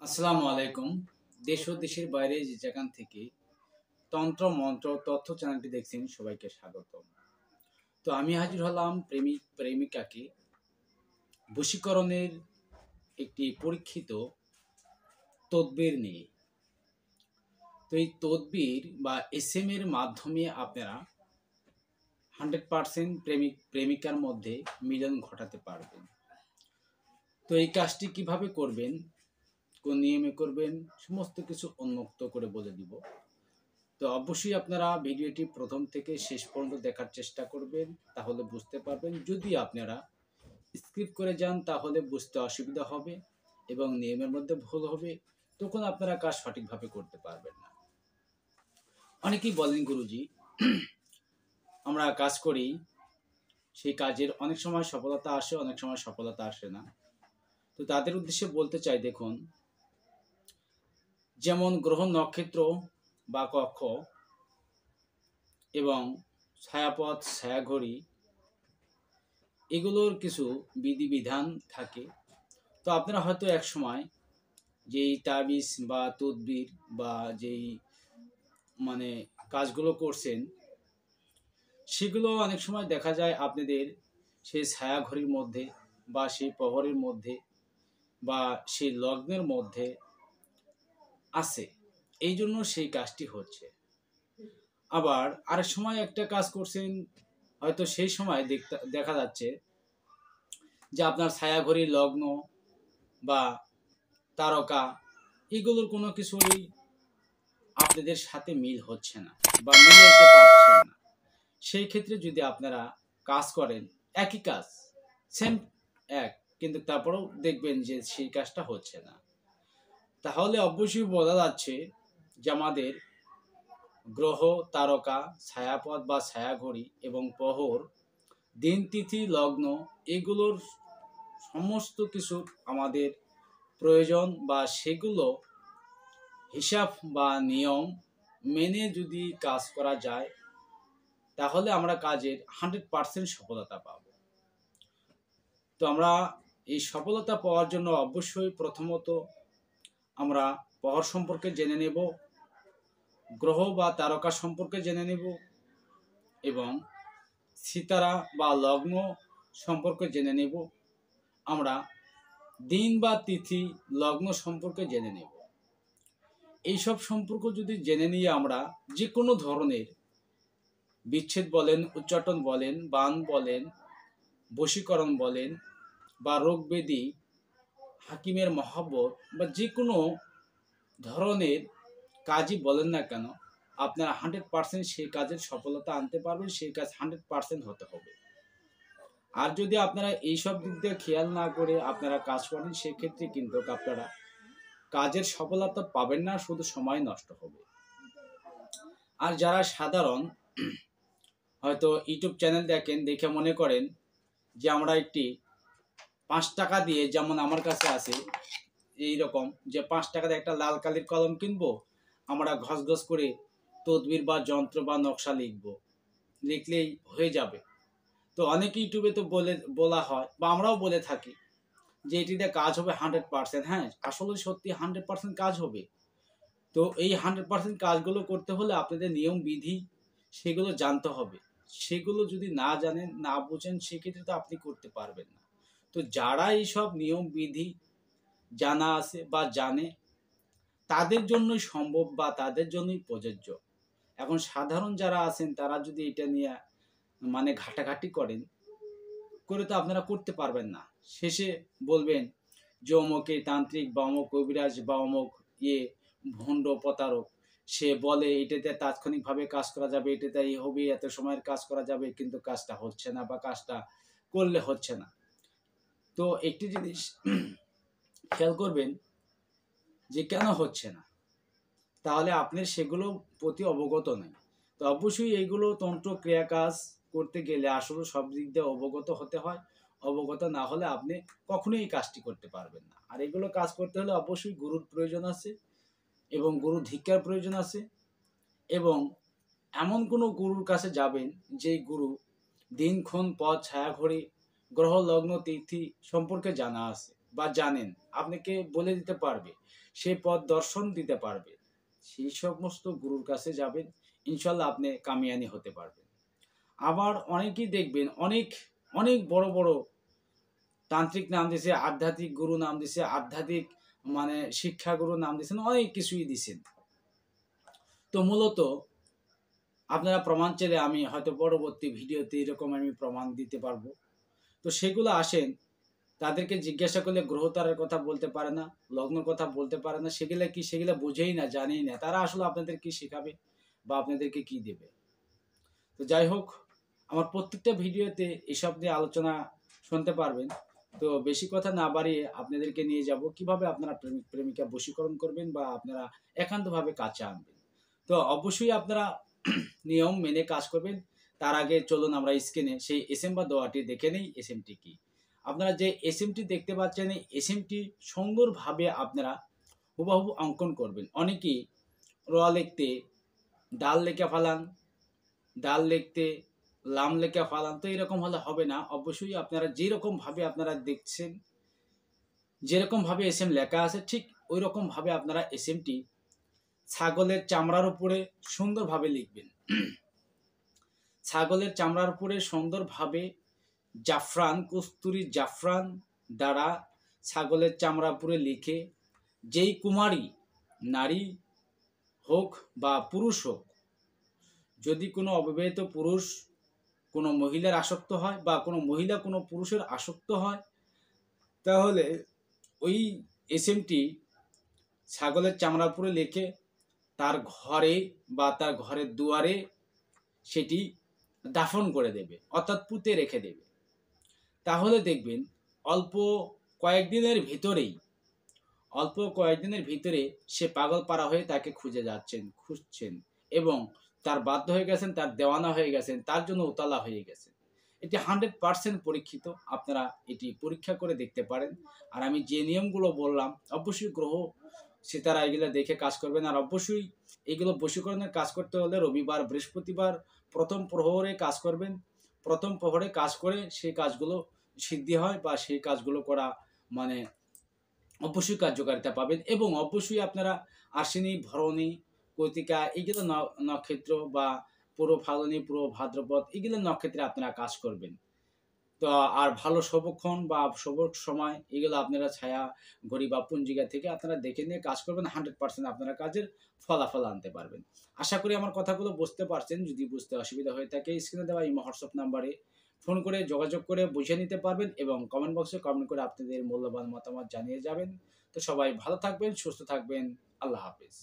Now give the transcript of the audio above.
আসসালামু আলাইকুম। দেশ ও দেশের বাইরে যে যেখান থেকে তন্ত্র মন্ত্র তথ্য চ্যানেলটি দেখছেন সবাইকে স্বাগত। তো আমি হাজির হলাম প্রেমিক প্রেমিকাকে বশীকরণের একটি পরীক্ষিত তদবির নিয়ে। তো এই তদবির বা এসএম এর মাধ্যমে আপনারা 100% প্রেমিক প্রেমিকার মধ্যে মিলন ঘটাতে পারবেন। তো এই কাজটি কিভাবে করবেন, কোন নিয়মে করবেন, সমস্ত কিছু উন্মুক্ত করে বলে দিব। তো অবশ্যই আপনারা ভিডিওটি প্রথম থেকে শেষ পর্যন্ত দেখার চেষ্টা করবেন, তাহলে বুঝতে পারবেন। যদি আপনারা স্কিপ করে যান তাহলে বুঝতে অসুবিধা হবে এবং নিয়মের মধ্যে ভুল হবে, তখন আপনারা কাজ সঠিকভাবে করতে পারবেন না। অনেকেই বলেন গুরুজি আমরা কাজ করি, সেই কাজের অনেক সময় সফলতা আসে, অনেক সময় সফলতা আসে না। তো তাদের উদ্দেশ্যে বলতে চাই, দেখুন, যেমন গ্রহ নক্ষত্র বা কক্ষ এবং ছায়াপথ ছায়াঘড়ি, এগুলোর কিছু বিধিবিধান থাকে। তো আপনারা হয়তো এক সময় যেই তাবিজ বা তদবির বা যেই কাজগুলো করছেন, সেগুলো অনেক সময় দেখা যায় আপনাদের সেই ছায়াঘড়ির মধ্যে বা সেই প্রহরের মধ্যে বা সেই লগ্নের মধ্যে আছে, এই জন্য সেই কাজটি হচ্ছে। আবার আরেক সময় একটা কাজ করছেন, হয়তো সেই সময় দেখা যাচ্ছে যে আপনার ছায়াঘড়ির লগ্ন বা তারকা, এগুলোর কোনো কিছুই আপনাদের সাথে মিল হচ্ছে না বা মিলাইতে পারছেন না। সেই ক্ষেত্রে যদি আপনারা কাজ করেন, একই কাজ, সেম এক, কিন্তু তারপরেও দেখবেন যে সেই কাজটা হচ্ছে না, তাহলে অবশ্যই বোঝা যাচ্ছে যে আমাদের গ্রহ, তারকা, ছায়াপথ বা ছায়াঘড়ি এবং প্রহর, দিন, তিথি, লগ্ন, এগুলোর সমস্ত কিছু আমাদের প্রয়োজন, বা সেগুলো হিসাব বা নিয়ম মেনে যদি কাজ করা যায়, তাহলে আমরা কাজের 100% সফলতা পাব। তো আমরা এই সফলতা পাওয়ার জন্য অবশ্যই প্রথমত আমরা প্রহর সম্পর্কে জেনে নেব, গ্রহ বা তারকা সম্পর্কে জেনে নেব এবং সিতারা বা লগ্ন সম্পর্কে জেনে নেব। আমরা দিন বা তিথি, লগ্ন সম্পর্কে জেনে নেব। এইসব সম্পর্ক যদি জেনে নিয়ে আমরা যে কোনো ধরনের বিচ্ছেদ বলেন, উচ্চাটন বলেন, বান বলেন, বশীকরণ বলেন বা রোগ ব্যাধি, হাকিমের মহব্বত বা যে কোনো ধরনের কাজই বলেন না কেন, আপনারা 100% সেই কাজের সফলতা আনতে পারবেন। সেই কাজ 100% হতে হবে। আর যদি আপনারা এইসব দিক দিয়ে খেয়াল না করে আপনারা কাজ করেন, সেক্ষেত্রে কিন্তু আপনারা কাজের সফলতা পাবেন না, শুধু সময় নষ্ট হবে। আর যারা সাধারণ হয়তো ইউটিউব চ্যানেল দেখেন, দেখে মনে করেন যে আমরা একটি 5 টাকা দিয়ে, যেমন আমার কাছে আছে এইরকম, যে 5 টাকাতে একটা লাল কালির কলম কিনবো, আমরা ঘস করে তদবির বা যন্ত্র বা নকশা লিখলেই হয়ে যাবে। তো অনেক ইউটিউবে তো বলা হয় বা আমরাও বলে থাকি যে এটিতে কাজ হবে 100%। হ্যাঁ, আসলে সত্যি 100% কাজ হবে। তো এই 100% কাজগুলো করতে হলে আপনাদের নিয়ম বিধি সেগুলো জানতে হবে। সেগুলো যদি না জানেন, না বোঝেন, সেক্ষেত্রে তো আপনি করতে পারবেন না। তো যারা এইসব নিয়ম বিধি জানা আছে বা জানে, তাদের জন্যই সম্ভব বা তাদের জন্যই প্রযোজ্য। এখন সাধারণ যারা আছেন, তারা যদি এটা নিয়ে ঘাটাঘাটি করে তো আপনারা করতে পারবেন না। শেষে বলবেন যে অমুকে তান্ত্রিক বা অমুক কবিরাজ বা অমুক ভণ্ড প্রতারক, সে বলে এটাতে তাৎক্ষণিকভাবে কাজ করা যাবে, এটাতে এই হবে, এত সময়ের কাজ করা যাবে, কিন্তু কাজটা হচ্ছে না বা কাজটা করলে হচ্ছে না। তো একটি জিনিস খেয়াল করবেন যে কেন হচ্ছে না, তাহলে আপনি সেগুলো প্রতি অবগত নেই। তো অবশ্যই এইগুলো তন্ত্র ক্রিয়া কাজ করতে গেলে আসলে সব দিক দিয়ে অবগত হতে হয়। অবগত না হলে আপনি কখনোই এই কাজটি করতে পারবেন না। আর এগুলো কাজ করতে হলে অবশ্যই গুরুর প্রয়োজন আছে এবং গুরু ধিক্ষার প্রয়োজন আছে, এবং এমন কোনো গুরুর কাছে যাবেন যেই গুরু দিনক্ষণ, পথ, ছায়াঘড়ি, গ্রহ, লগ্ন, তিথি সম্পর্কে জানা আছে। বা জানেন, আপনাকে বলে দিতে পারবে, সেই পথ দর্শন দিতে পারবে, সেই সমস্ত গুরুর কাছে যাবেন, ইনশাল্লাহ আপনি কামিয়ানি হতে পারবেন। আবার অনেকেই দেখবেন অনেক অনেক বড় বড় তান্ত্রিক নাম দিছে, আধ্যাত্মিক গুরু নাম দিছে, আধ্যাত্মিক মানে শিক্ষাগুরু নাম দিছেন, অনেক কিছুই দিছেন। তো মূলত আপনারা প্রমাণ চাইলে আমি হয়তো পরবর্তী ভিডিওতে এরকম আমি প্রমাণ দিতে পারবো। তো সেগুলো আসেন, তাদেরকে জিজ্ঞাসা করলে গ্রহতারার কথা বলতে পারে না, লগ্নের কথা বলতে পারে না, সেগুলা কি, সেগুলা বুঝেই না, জানেই না, তারা আসলে আপনাদের কি শেখাবে বা আপনাদেরকে কি দেবে। তো যাই হোক, আমার প্রত্যেকটা ভিডিওতে এসব নিয়ে আলোচনা শুনতে পারবেন। তো বেশি কথা না বাড়িয়ে আপনাদেরকে নিয়ে যাব কিভাবে আপনারা প্রেমিক প্রেমিকা বশীকরণ করবেন বা আপনারা একান্তভাবে কাছে আনবেন। তো অবশ্যই আপনারা নিয়ম মেনে কাজ করবেন। তার আগে চলুন আমরা স্ক্রিনে সেই এসএম বা দোয়াটি দেখে নেই। এসএমটি কি, আপনারা যে এসএমটি দেখতে পাচ্ছেন, এই এসএমটি সুন্দরভাবে আপনারা হুবহু অঙ্কন করবেন। অনেকেই র লিখতে ডাল লেখা ফালান, ডাল লিখতে লাম লেখা ফালান, তো এরকম হলে হবে না। অবশ্যই আপনারা যেরকম ভাবে আপনারা দেখছেন, যেরকম ভাবে এসএম লেখা আছে, ঠিক ওই রকম ভাবে আপনারা এসএমটি ছাগলের চামড়ার উপরে সুন্দরভাবে লিখবেন। ছাগলের চামড়ার উপরে সুন্দরভাবে জাফরান, কস্তুরি জাফরান দ্বারা ছাগলের চামড়ার উপরে লিখে, যেই কুমারী নারী হোক বা পুরুষ হোক, যদি কোনো অবিবাহিত পুরুষ কোনো মহিলার আসক্ত হয় বা কোনো মহিলা কোনো পুরুষের আসক্ত হয়, তাহলে ওই এসএমটি ছাগলের চামড়ার উপরে লিখে তার ঘরে বা তার ঘরের দুয়ারে সেটি দাফন করে দেবে, অর্থাৎ পুঁতে রেখে দেবে। তাহলে দেখবেন অল্প কয়েকদিনের ভিতরেই, অল্প কয়েকদিনের ভিতরে সে পাগল পাড়া হয়ে তাকে খুঁজে যাচ্ছেন, খুঁজছেন, এবং তার বাধ্য হয়ে গেছেন, তার দেওয়ানা হয়ে গেছেন, তার জন্য উতলা হয়ে গেছে। এটি 100% পরীক্ষিত, আপনারা এটি পরীক্ষা করে দেখতে পারেন। আর আমি যে নিয়মগুলো বললাম, অবশ্যই গ্রহ সিতারা এগুলো দেখে কাজ করবেন। আর অবশ্যই এগুলো বশীকরণের কাজ করতে হলে রবিবার, বৃহস্পতিবার প্রথম প্রহরে কাজ করবেন। প্রথম প্রহরে কাজ করে সেই কাজগুলো সিদ্ধি হয় বা সেই কাজগুলো করা মানে অবশ্যই কার্যকারিতা পাবেন। এবং অবশ্যই আপনারা আশ্বিনী, ভরণী, কৃতিকা এগুলো নক্ষত্র বা পুরো ফাল্গুনী, পুরো ভাদ্রপদ এগুলো নক্ষত্রে আপনারা কাজ করবেন। তো আর ভালো শুভক্ষণ বা শুভ সময় এগুলো আপনারা ছায়া ঘড়ি বা পঞ্জিকা থেকে আপনারা দেখে নিয়ে কাজ করবেন। 100% আপনারা কাজের ফলাফল আনতে পারবেন। আশা করি আমার কথাগুলো বুঝতে পারছেন। যদি বুঝতে অসুবিধা হয়ে থাকে, স্ক্রিনে দেওয়া এই হোয়াটসঅ্যাপ নাম্বারে ফোন করে যোগাযোগ করে বুঝে নিতে পারবেন এবং কমেন্ট বক্সে কমেন্ট করে আপনাদের মূল্যবান মতামত জানিয়ে যাবেন। তো সবাই ভালো থাকবেন, সুস্থ থাকবেন। আল্লাহ হাফেজ।